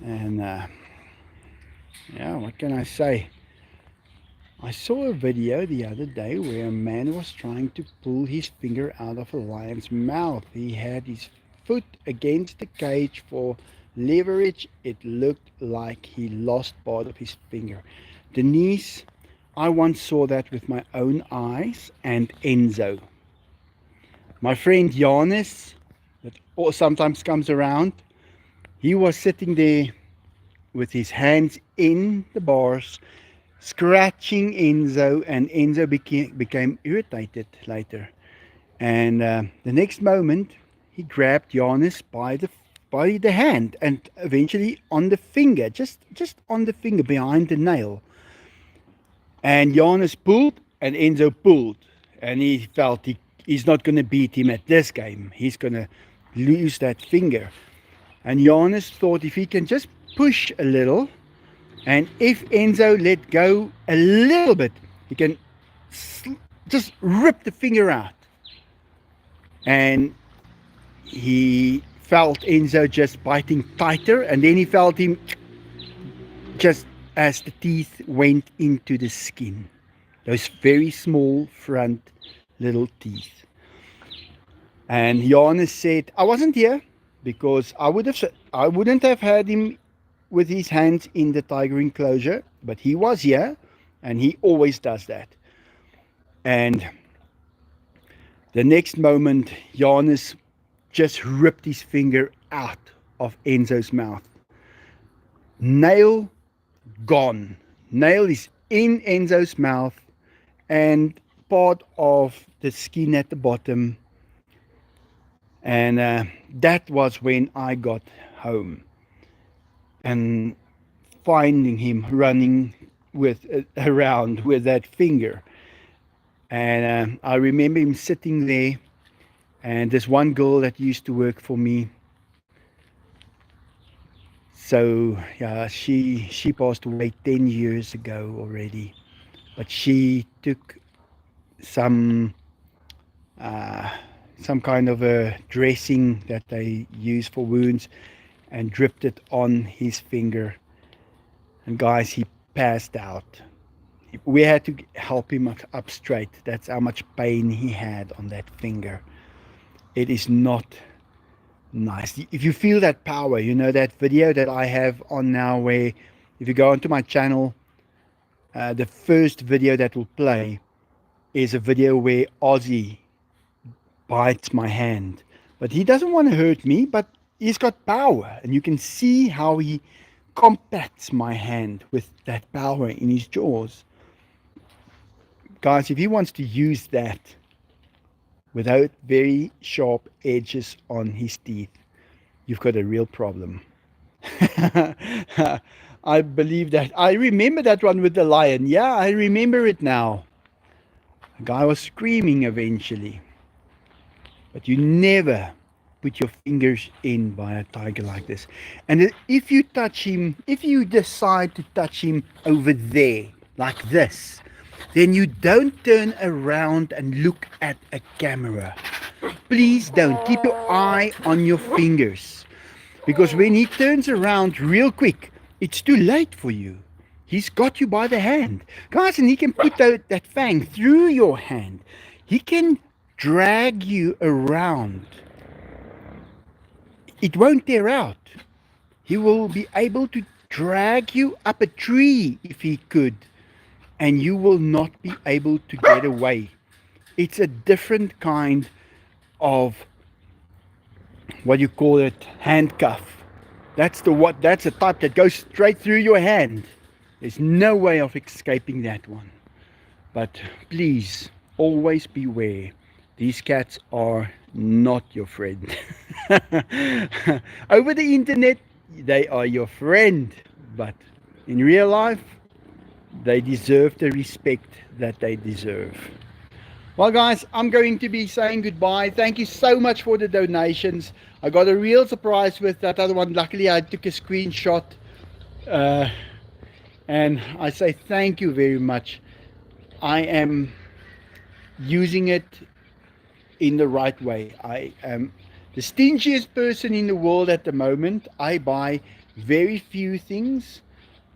and yeah, what can I say? I saw a video the other day where a man was trying to pull his finger out of a lion's mouth. He had his foot against the cage for leverage. It looked like he lost part of his finger. Denise, I once saw that with my own eyes, and Enzo. My friend Janus, that sometimes comes around, he was sitting there with his hands in the bars, scratching Enzo, and Enzo became irritated later. And the next moment, he grabbed Janus by the hand, and eventually on the finger, just on the finger behind the nail. And Janus pulled, and Enzo pulled, and he felt he's not going to beat him at this game. He's going to lose that finger. And Janus thought if he can just push a little, and if Enzo let go a little bit, he can just rip the finger out. And he felt Enzo just biting tighter, and then he felt him just as the teeth went into the skin. Those very small front little teeth. And Janus said, I wasn't here because I wouldn't have had him with his hands in the tiger enclosure, but he was here, and he always does that. And the next moment, Janus just ripped his finger out of Enzo's mouth. Nail gone. Nail is in Enzo's mouth, and part of the skin at the bottom. And that was when I got home, and finding him running around with that finger. And I remember him sitting there, And this one girl that used to work for me, so yeah, she passed away 10 years ago already. But she took some uh, some kind of a dressing that they use for wounds and dripped it on his finger. And guys, he passed out. We had to help him up straight. That's how much pain he had on that finger. It is not nice. If you feel that power, you know that video that I have on now, where if you go onto my channel, the first video that will play is a video where Ozzy bites my hand. But he doesn't want to hurt me, but he's got power. And you can see how he compacts my hand with that power in his jaws. Guys, if he wants to use that without very sharp edges on his teeth, you've got a real problem. I believe that. I remember that one with the lion. Yeah, I remember it now. The guy was screaming eventually. But you never put your fingers in by a tiger like this. And if you touch him, if you decide to touch him over there, like this, then you don't turn around and look at a camera. Please don't. Keep your eye on your fingers. Because when he turns around real quick, it's too late for you. He's got you by the hand. Guys, and he can put that fang through your hand. He can drag you around. It won't tear out. He will be able to drag you up a tree if he could, and you will not be able to get away. It's a different kind of, what do you call it, handcuff. That's the type that goes straight through your hand. There's no way of escaping that one. But please always beware. These cats are not your friend. Over the internet, they are your friend, but in real life, they deserve the respect that they deserve. Well, guys, I'm going to be saying goodbye. Thank you so much for the donations. I got a real surprise with that other one. Luckily, I took a screenshot. And I say thank you very much. I am using it in the right way. I am the stingiest person in the world at the moment. I buy very few things,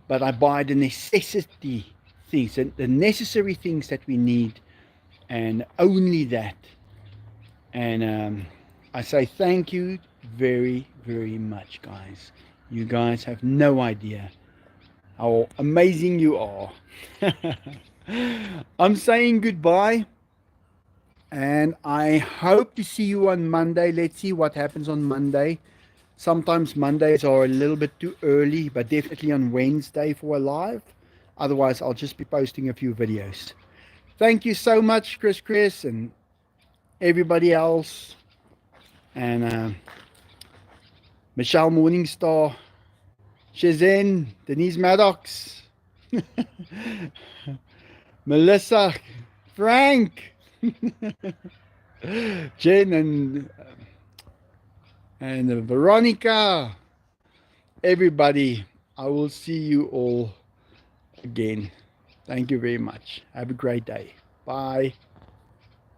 but I buy the necessity things, and the necessary things that we need, and only that. And I say thank you very, very much, guys. You guys have no idea how amazing you are. I'm saying goodbye, and I hope to see you on Monday. Let's see what happens on Monday. Sometimes Mondays are a little bit too early, but definitely on Wednesday for a live. Otherwise, I'll just be posting a few videos. Thank you so much, Chris, and everybody else. And Michelle Morningstar, Shazin, Denise Maddox, Melissa, Frank, Jen, and Veronica, everybody. I will see you all again. Thank you very much. Have a great day. Bye.